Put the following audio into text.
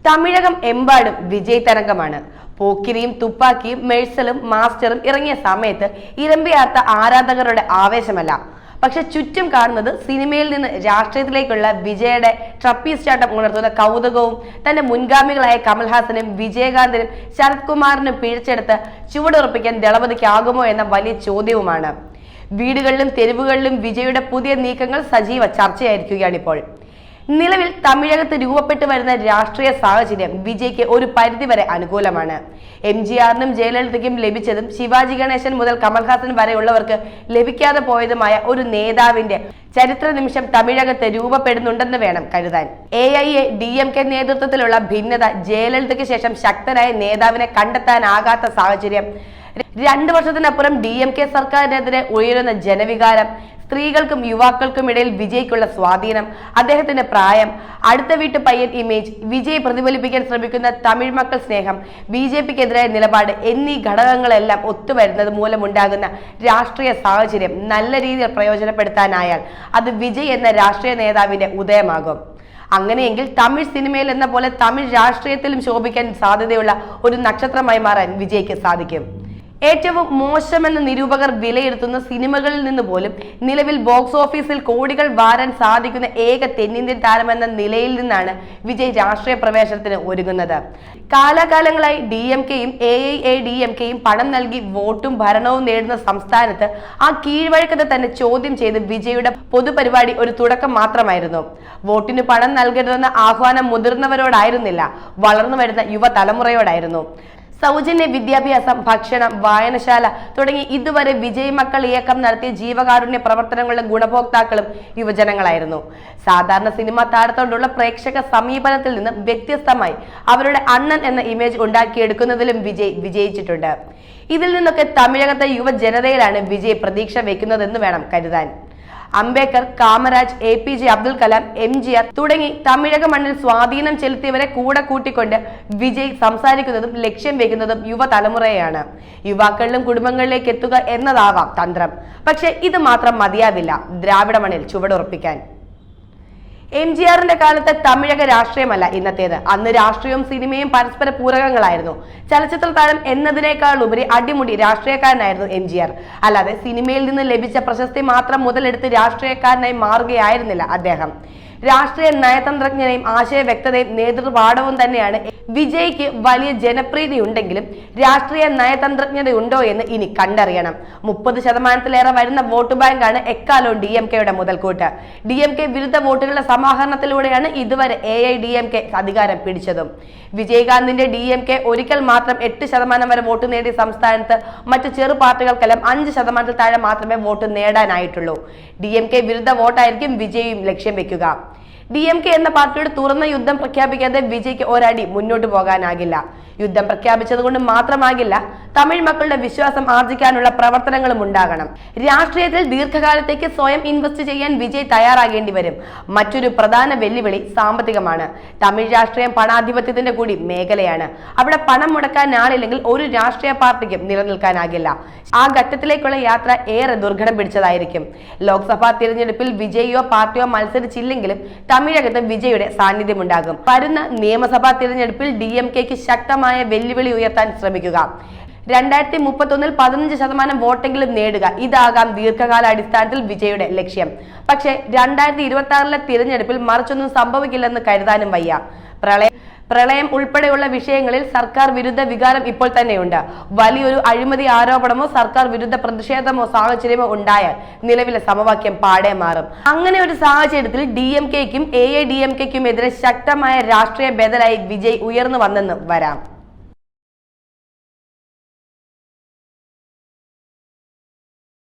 തമിഴകം എമ്പാടും വിജയ് തരംഗമാണ്. പോക്കിരിയും തുപ്പാക്കിയും മെഴ്സലും മാസ്റ്ററും ഇറങ്ങിയ സമയത്ത് ഇരമ്പിയാർത്ത ആരാധകരുടെ ആവേശമല്ല, പക്ഷെ ചുറ്റും കാണുന്നത് സിനിമയിൽ നിന്ന് രാഷ്ട്രീയത്തിലേക്കുള്ള വിജയുടെ ട്രപ്പീസ് ചാട്ടം ഉണർത്തുന്ന കൗതുകവും തന്റെ മുൻഗാമികളായ കമൽഹാസനും വിജയകാന്തിനും ശരത് കുമാറിനും പിഴച്ചെടുത്ത് ചുവടുറപ്പിക്കാൻ ദളപതിക്കാകുമോ എന്ന വലിയ ചോദ്യവുമാണ്. വീടുകളിലും തെരുവുകളിലും വിജയുടെ പുതിയ നീക്കങ്ങൾ സജീവ ചർച്ചയായിരിക്കുകയാണിപ്പോൾ. നിലവിൽ തമിഴകത്ത് രൂപപ്പെട്ടു വരുന്ന രാഷ്ട്രീയ സാഹചര്യം വിജയ്ക്ക് ഒരു പരിധിവരെ അനുകൂലമാണ്. MGRനും ജയലളിതയ്ക്കും ലഭിച്ചതും ശിവാജി ഗണേശൻ മുതൽ കമൽഹാസൻ വരെയുള്ളവർക്ക് ലഭിക്കാതെ പോയതുമായ ഒരു നേതാവിന്റെ ചരിത്ര നിമിഷം തമിഴകത്ത് രൂപപ്പെടുന്നുണ്ടെന്ന് വേണം കരുതാൻ. AIADMK നേതൃത്വത്തിലുള്ള ഭിന്നത ജയലളിതയ്ക്ക് ശേഷം ശക്തനായ നേതാവിനെ കണ്ടെത്താനാകാത്ത സാഹചര്യം, 2 വർഷത്തിനപ്പുറം DMK സർക്കാരിനെതിരെ ഉയരുന്ന ജനവികാരം, സ്ത്രീകൾക്കും യുവാക്കൾക്കും ഇടയിൽ വിജയ്ക്കുള്ള സ്വാധീനം, അദ്ദേഹത്തിന്റെ പ്രായം, അടുത്ത വീട്ടു പയ്യൻ ഇമേജ്, വിജയ് പ്രതിഫലിപ്പിക്കാൻ ശ്രമിക്കുന്ന തമിഴ് മക്കൾ സ്നേഹം, BJPക്കെതിരായ നിലപാട് എന്നീ ഘടകങ്ങളെല്ലാം ഒത്തുവരുന്നത് മൂലമുണ്ടാകുന്ന രാഷ്ട്രീയ സാഹചര്യം നല്ല രീതിയിൽ പ്രയോജനപ്പെടുത്താനായാൽ അത് വിജയ് എന്ന രാഷ്ട്രീയ നേതാവിന്റെ ഉദയമാകും. അങ്ങനെയെങ്കിൽ തമിഴ് സിനിമയിൽ എന്ന പോലെ തമിഴ് രാഷ്ട്രീയത്തിലും ശോഭിക്കാൻ സാധ്യതയുള്ള ഒരു നക്ഷത്രമായി മാറാൻ വിജയ്ക്ക് സാധിക്കും. ഏറ്റവും മോശമെന്ന് നിരൂപകർ വിലയിരുത്തുന്ന സിനിമകളിൽ നിന്ന് പോലും നിലവിൽ ബോക്സ് ഓഫീസിൽ കോടികൾ വാരാൻ സാധിക്കുന്ന ഏക തെന്നിന്ത്യൻ താരമെന്ന നിലയിൽ നിന്നാണ് വിജയ് രാഷ്ട്രീയ പ്രവേശനത്തിന് ഒരുങ്ങുന്നത്. കാലാകാലങ്ങളായി DMKയും AIADMKയും പണം നൽകി വോട്ടും ഭരണവും നേടുന്ന സംസ്ഥാനത്ത് ആ കീഴ്വഴക്കത്തെ തന്നെ ചോദ്യം ചെയ്ത് വിജയുടെ പൊതുപരിപാടി ഒരു തുടക്കം മാത്രമായിരുന്നു. വോട്ടിന് പണം നൽകരുതെന്ന ആഹ്വാനം മുതിർന്നവരോടായിരുന്നില്ല, വളർന്നു വരുന്ന യുവതലമുറയോടായിരുന്നു. സൗജന്യ വിദ്യാഭ്യാസം, ഭക്ഷണം, വായനശാല തുടങ്ങി ഇതുവരെ വിജയ് മക്കൾ ഇയക്കം നടത്തിയ ജീവകാരുണ്യ പ്രവർത്തനങ്ങളുടെ ഗുണഭോക്താക്കളും യുവജനങ്ങളായിരുന്നു. സാധാരണ സിനിമാ താരത്തോടുള്ള പ്രേക്ഷക സമീപനത്തിൽ നിന്ന് വ്യത്യസ്തമായി അവരുടെ അണ്ണൻ എന്ന ഇമേജ് ഉണ്ടാക്കിയെടുക്കുന്നതിലും വിജയ് വിജയിച്ചിട്ടുണ്ട്. ഇതിൽ നിന്നൊക്കെ തമിഴകത്തെ യുവജനതയിലാണ് വിജയ് പ്രതീക്ഷ വെക്കുന്നതെന്ന് വേണം കരുതാൻ. അംബേദ്കർ, കാമരാജ്, APJ അബ്ദുൽ കലാം, MGR തുടങ്ങി തമിഴക മണ്ണിൽ സ്വാധീനം ചെലുത്തിയവരെ കൂടെ കൂട്ടിക്കൊണ്ട് വിജയ് സംസാരിക്കുന്നതും ലക്ഷ്യം വെക്കുന്നതും യുവതലമുറയെയാണ്. യുവാക്കളിലും കുടുംബങ്ങളിലേക്ക് എത്തുക എന്നതാവാം തന്ത്രം. പക്ഷെ ഇത് മാത്രം മതിയാവില്ല ദ്രാവിഡ മണ്ണിൽ ചുവടുറപ്പിക്കാൻ. MGRന്റെ കാലത്ത് തമിഴക രാഷ്ട്രീയമല്ല ഇന്നത്തേത്. അന്ന് രാഷ്ട്രീയവും സിനിമയും പരസ്പര പൂരകങ്ങളായിരുന്നു. ചലച്ചിത്ര താരം എന്നതിനേക്കാൾ ഉപരി അടിമുടി രാഷ്ട്രീയക്കാരനായിരുന്നു MGR. അല്ലാതെ സിനിമയിൽ നിന്ന് ലഭിച്ച പ്രശസ്തി മാത്രം മുതലെടുത്ത് രാഷ്ട്രീയക്കാരനായി മാറുകയായിരുന്നില്ല അദ്ദേഹം. രാഷ്ട്രീയ നയതന്ത്രജ്ഞനെയും ആശയ വ്യക്തതയും നേതൃപാഠവും തന്നെയാണ് വിജയ്ക്ക്. വലിയ ജനപ്രീതി ഉണ്ടെങ്കിലും രാഷ്ട്രീയ നയതന്ത്രജ്ഞതയുണ്ടോ എന്ന് ഇനി കണ്ടറിയണം. 30% വരുന്ന വോട്ട് ബാങ്കാണ് എക്കാലവും DMKയുടെ മുതൽക്കൂട്ട്. DMK വിരുദ്ധ വോട്ടുകളുടെ സമാഹരണത്തിലൂടെയാണ് ഇതുവരെ AIADMK അധികാരം പിടിച്ചതും. വിജയകാന്തിന്റെ DMK ഒരിക്കൽ മാത്രം 8% വരെ വോട്ട് നേടിയ സംസ്ഥാനത്ത് മറ്റു ചെറു പാർട്ടികൾക്കെല്ലാം 5% താഴെ മാത്രമേ വോട്ട് നേടാനായിട്ടുള്ളൂ. DMK വിരുദ്ധ വോട്ടായിരിക്കും വിജയും ലക്ഷ്യം വെക്കുക. DMK എന്ന പാർട്ടിയുടെ തുറന്ന യുദ്ധം പ്രഖ്യാപിക്കാതെ വിജയ്ക്ക് ഒരടി മുന്നോട്ട് പോകാനാകില്ല. യുദ്ധം പ്രഖ്യാപിച്ചത് കൊണ്ട് മാത്രമാകില്ല, തമിഴ് മക്കളുടെ വിശ്വാസം ആർജിക്കാനുള്ള പ്രവർത്തനങ്ങളും ഉണ്ടാകണം. രാഷ്ട്രീയത്തിൽ ദീർഘകാലത്തേക്ക് സ്വയം ഇൻവെസ്റ്റ് ചെയ്യാൻ വിജയ് തയ്യാറാകേണ്ടി വരും. മറ്റൊരു പ്രധാന വെല്ലുവിളി സാമ്പത്തികമാണ്. തമിഴ് രാഷ്ട്രീയം പണാധിപത്യത്തിന്റെ കൂടി മേഖലയാണ്. അവിടെ പണം മുടക്കാൻ ആളില്ലെങ്കിൽ ഒരു രാഷ്ട്രീയ പാർട്ടിക്കും നിലനിൽക്കാനാകില്ല. ആ ഘട്ടത്തിലേക്കുള്ള യാത്ര ഏറെ ദുർഘടം പിടിച്ചതായിരിക്കും. ലോക്സഭാ തിരഞ്ഞെടുപ്പിൽ വിജയിയോ പാർട്ടിയോ മത്സരിച്ചില്ലെങ്കിലും തമിഴകത്ത് വിജയുടെ സാന്നിധ്യമുണ്ടാകും. വരുന്ന നിയമസഭാ തിരഞ്ഞെടുപ്പിൽ DMKക്ക് ശക്തമായ വെല്ലുവിളി ഉയർത്താൻ ശ്രമിക്കുക. 2031 15% വോട്ടെങ്കിലും നേടുക, ഇതാകാം ദീർഘകാല അടിസ്ഥാനത്തിൽ വിജയുടെ ലക്ഷ്യം. പക്ഷേ 2026 തിരഞ്ഞെടുപ്പിൽ മറിച്ചൊന്നും സംഭവിക്കില്ലെന്ന് കരുതാനും വയ്യ. പ്രളയം ഉൾപ്പെടെയുള്ള വിഷയങ്ങളിൽ സർക്കാർ വിരുദ്ധ വികാരം ഇപ്പോൾ തന്നെയുണ്ട്. വലിയൊരു അഴിമതി ആരോപണമോ സർക്കാർ വിരുദ്ധ പ്രതിഷേധമോ സാഹചര്യമോ ഉണ്ടായാൽ നിലവിലെ സമവാക്യം പാടെ മാറും. അങ്ങനെ ഒരു സാഹചര്യത്തിൽ DMKക്കും AIADMKക്കും എതിരെ ശക്തമായ രാഷ്ട്രീയ ബദലായി വിജയ് ഉയർന്നു വന്നെന്ന് വരാം.